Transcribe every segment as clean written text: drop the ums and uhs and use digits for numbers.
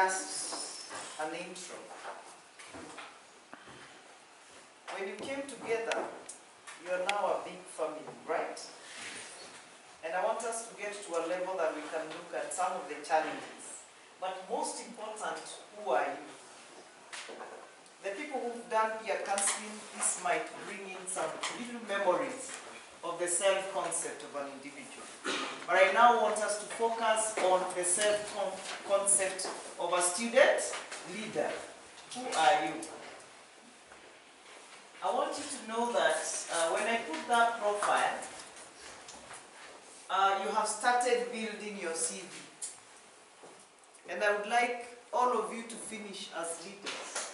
just an intro. When you came together, you are now a big family, right? And I want us to get to a level that we can look at some of the challenges. But most important, who are you? The people who've done peer counseling, this might bring in some little memories of the self-concept of an individual. But I now want us to focus on the self-concept of a student leader. Who are you? I want you to know that when I put that profile, you have started building your CV. And I would like all of you to finish as leaders.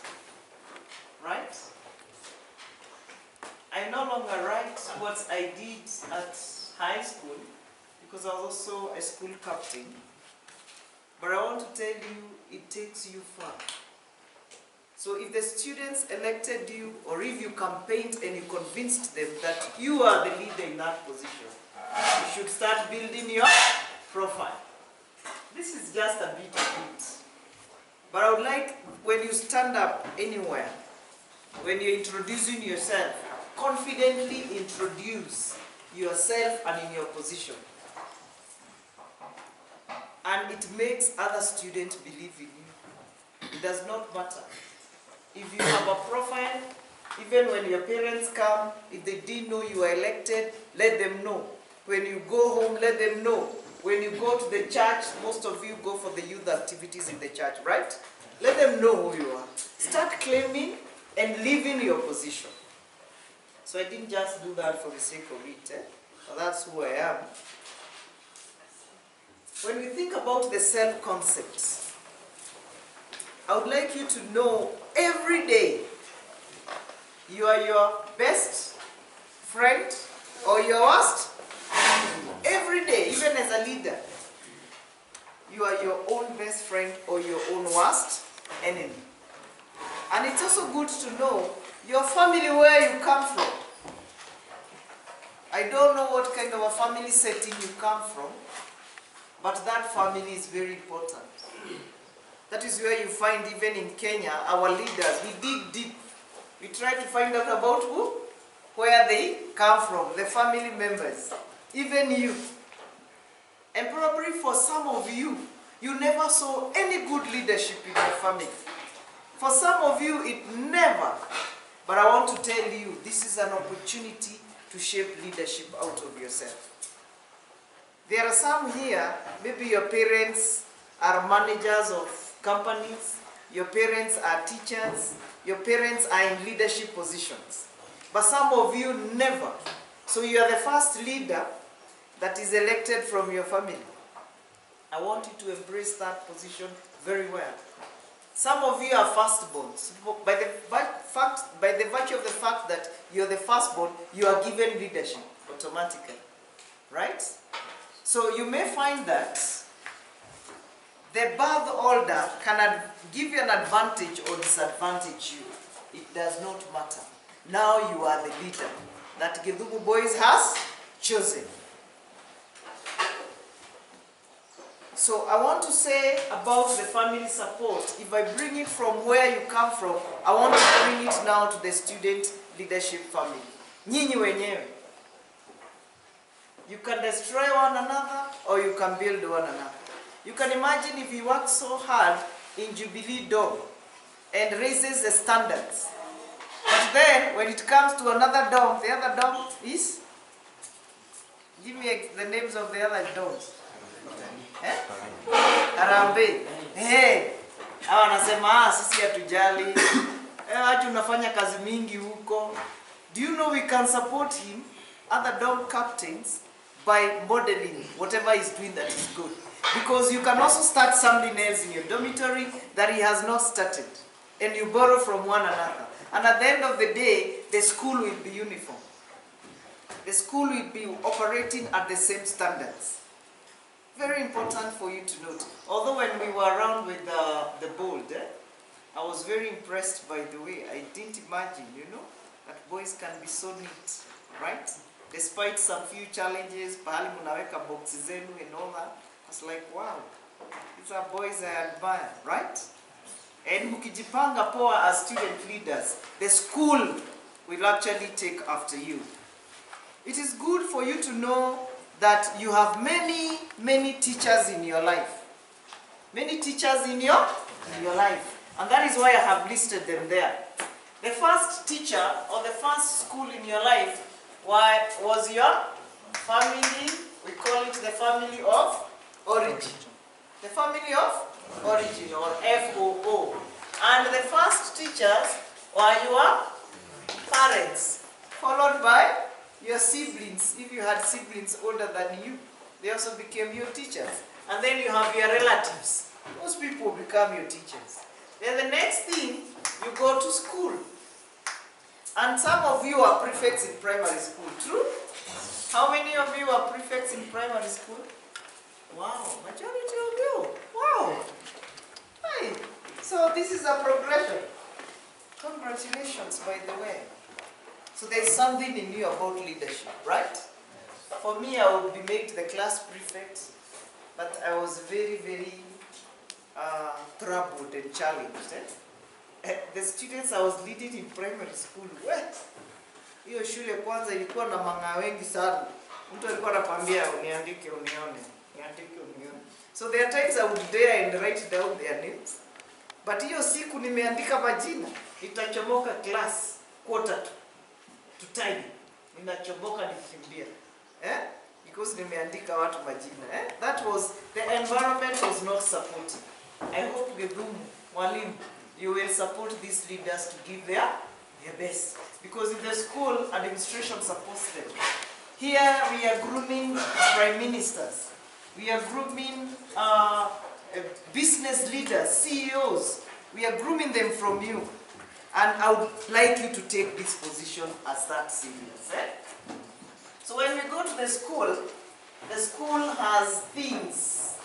Right? I no longer write what I did at high school because I was also a school captain. But I want to tell you, it takes you far. So if the students elected you, or if you campaigned and you convinced them that you are the leader in that position, you should start building your profile. This is just a bit of it. But I would like, when you stand up anywhere, when you're introducing yourself, confidently introduce yourself and in your position. And it makes other students believe in you. It does not matter. If you have a profile, even when your parents come, if they didn't know you were elected, let them know. When you go home, let them know. When you go to the church, most of you go for the youth activities in the church, right? Let them know who you are. Start claiming and living your position. So I didn't just do that for the sake of it. But that's who I am. When we think about the self-concept, I would like you to know every day you are your best friend or your worst. Every day, even as a leader, you are your own best friend or your own worst enemy. And it's also good to know your family, where you come from. I don't know what kind of a family setting you come from, but that family is very important. That is where you find, even in Kenya, our leaders, we dig deep. We try to find out about who, where they come from, the family members, even you. And probably for some of you, you never saw any good leadership in your family. For some of you, it never. But I want to tell you, this is an opportunity to shape leadership out of yourself. There are some here, maybe your parents are managers of companies, your parents are teachers, your parents are in leadership positions. But some of you never. So you are the first leader that is elected from your family. I want you to embrace that position very well. Some of you are firstborns. By the virtue of the fact that you're the firstborn, you are given leadership automatically. Right? So you may find that the birth order can give you an advantage or disadvantage you. It does not matter. Now you are the leader that Githumu Boy S has chosen. So I want to say about the family support. If I bring it from where you come from, I want to bring it now to the student leadership family. Nyinyi wenyewe. You can destroy one another or you can build one another. You can imagine if you work so hard in Jubilee Dome and raises the standards. But then when it comes to another dome, the other dome is? Give me the names of the other domes. Arambe. Hey, hawa nasema sisi hatujali. Watu unafanya kazi mingi huko. Do you know we can support him, other dome captains, by modeling whatever he's doing that is good. Because you can also start something else in your dormitory that he has not started. And you borrow from one another. And at the end of the day, the school will be uniform. The school will be operating at the same standards. Very important for you to note. Although when we were around with the board, I was very impressed by the way. I didn't imagine, that boys can be so neat, right? Despite some few challenges, pahali munaweka boxes zenu and all that. I was like, wow, These are boys I admire, right? And mukijipanga poa as student leaders, the school will actually take after you. It is good for you to know that you have many teachers in your life. Many teachers in your life. And that is why I have listed them there. The first teacher or the first school in your life was your family. We call it the family of origin. The family of origin, or FOO. And the first teachers were your parents, followed by your siblings. If you had siblings older than you, they also became your teachers. And then you have your relatives. Those people become your teachers. Then the next thing, you go to school. And some of you are prefects in primary school. True? How many of you are prefects in primary school? Wow, majority of you. Wow. Hi. So this is a progression. Congratulations, by the way. So there's something in you about leadership, right? For me, I would be made the class prefect, but I was very troubled and challenged. The students I was leading in primary school, hiyo shule kwanza ilikuwa na mang'aa wengi sana. Mtu alikuwa anakuambia uniandike unione, niandike unione. So there are times I would dare and write down their names. But hiyo siku nimeandika majina, nitachomoka class quarter to time. Ninachomoka nikimbia. Because nimeandika watu majina. That was, the environment was not supportive. I hope Githumu, Mwalimu, you will support these leaders to give their best. Because in the school, administration supports them. Here we are grooming prime ministers. We are grooming business leaders, CEOs. We are grooming them from you. And I would like you to take this position as that serious. So when we go to the school has things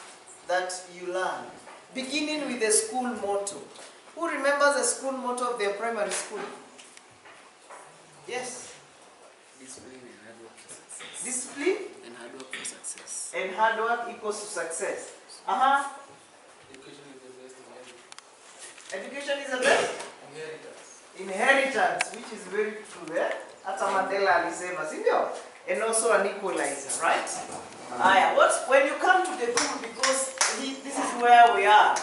that you learn. Beginning with the school motto. Who remembers the school motto of their primary school? Yes? Discipline and hard work for success. Discipline? And hard work for success. And hard work equals to success. Education is the best inheritance. Education is the best? Inheritance, which is very true. Hata Mandela alisema, sindio? And also an equalizer, right? When you come to the group, because this is where we are.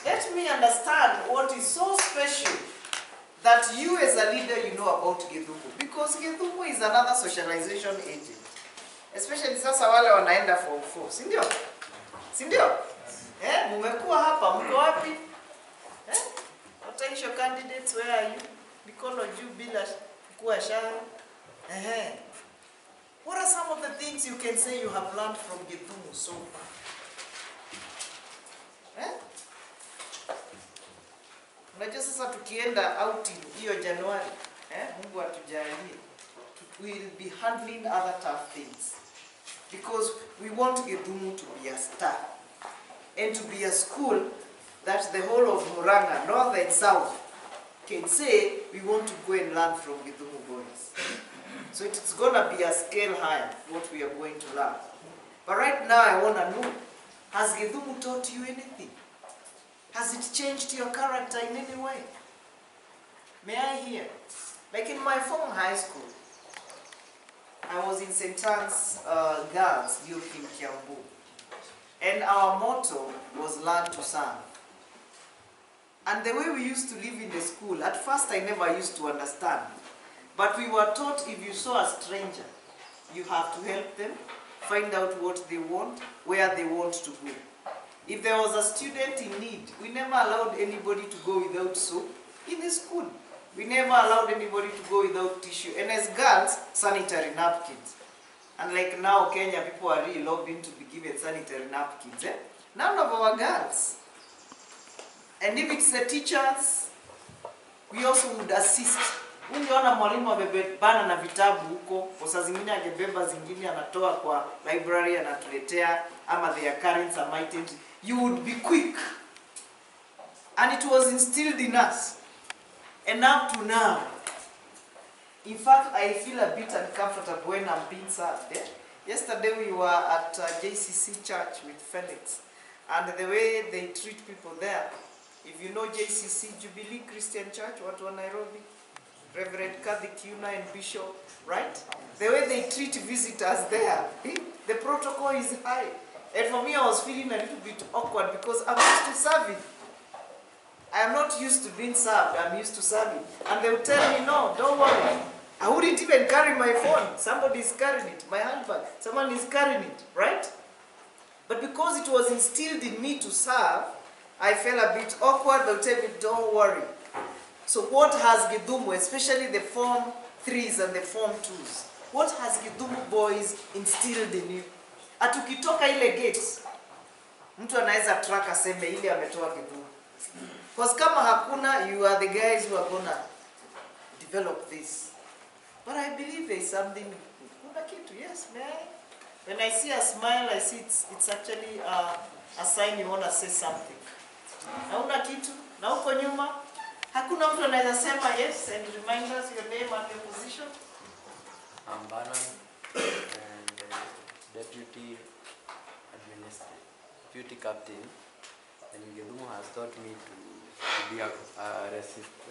Let me understand what is so special that you as a leader you know about Githumu. Because Githumu is another socialization agent. Especially sasa wale wanaenda form 4. Sindio? Sindio? Mumekuwa hapa, mko wapi? Potential candidates, where are you? Mikono juu bila kuwa shy. What are some of the things you can say you have learned from Githumu so far? Unajua sasa tukienda outing hiyo January, Mungu atujalie, we will be handling other tough things. Because we want Githumu to be a star. And to be a school that the whole of Murang'a, north and south, can say we want to go and learn from Githumu boys. So it's going to be a scale higher, what we are going to learn. But right now I want to know, has Githumu taught you anything? Has it changed your character in any way? May I hear? Like in my former high school, I was in St. Anne's Girls, Youth in Kiambu. And our motto was learn to serve. And the way we used to live in the school, at first I never used to understand. But we were taught if you saw a stranger, you have to help them, find out what they want, where they want to go. If there was a student in need, we never allowed anybody to go without soap in the school. We never allowed anybody to go without tissue. And as girls, sanitary napkins. And like now, Kenya, people are really lobbying to be given sanitary napkins. None of our girls. And if it's the teachers, we also would assist. Ungeona mwalimu amebebana na vitabu huko, kwa saa zingine angebeba zingine anatoa kwa library anatuletea, ama they are carrying some items, you would be quick. And it was instilled in us. And up to now, in fact, I feel a bit uncomfortable when I'm being served. Yesterday we were at JCC Church with Felix, and the way they treat people there, if you know JCC, Jubilee Christian Church, what was Nairobi, Reverend Kathy Kuna and Bishop, right? The way they treat visitors there, the protocol is high. And for me, I was feeling a little bit awkward because I'm used to serving. I am not used to being served, I'm used to serving. And they would tell me, no, don't worry. I wouldn't even carry my phone. Somebody is carrying it. My handbag, someone is carrying it, right? But because it was instilled in me to serve, I felt a bit awkward. They would tell me, don't worry. So what has Githumu, especially the Form 3s and the Form 2s, what has Githumu Boys instilled in you? Atukitoka ile gate, mtu anaweza track aseme ile ametoa Githumu. Because kama hakuna, you are the guys who are gonna develop this. But I believe there is something, yes, man. When I see a smile, I see it's actually a sign you want to say something. Hauna kitu, na uko nyuma, hakuna mtu anaweza sema yes, and remind us your name and your position. I'm Bana, and deputy captain, and Githumu has taught me to be a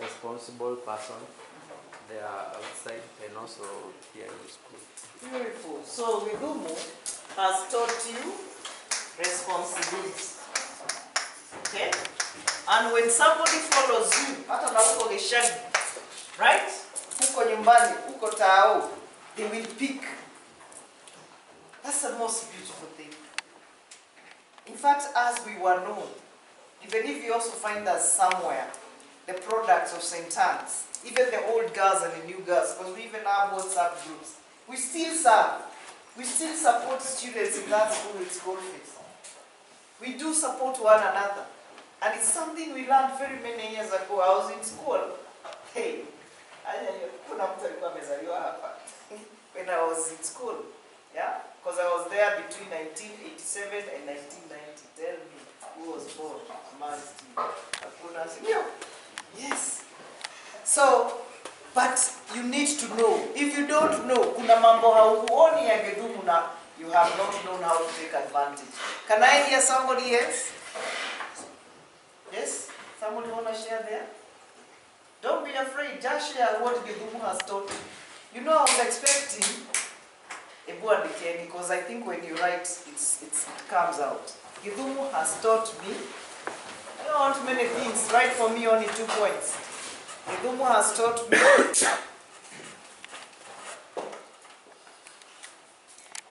responsible person. They are outside and also here in school. Beautiful. So Githumu has taught you responsibility. Okay? And when somebody follows you, hata na uko geshani, right? Uko nyumbani, uko tao, they will pick. That's the most beautiful thing. In fact, as we were known, even if you also find us somewhere, the products of St. Anne's, even the old girls and the new girls, because we even have WhatsApp groups, we still serve. We still support students in that school with school fees. We do support one another. And it's something we learned very many years ago. I was in school. Hey, when I was in school, yeah? Because I was there between 1987 and 1990. Tell me, who was born amongst you? Yes. So, but you need to know. If you don't know, kuna mambo hauoni ya Githumu na you have not known how to take advantage. Can I hear somebody else? Yes? Somebody want to share there? Don't be afraid. Just share what Githumu has taught you. You know, I was expecting Ebu and Kenny, because I think when you write, it comes out. Githumu has taught me. I don't want many things. Write for me only 2 points. Githumu has taught me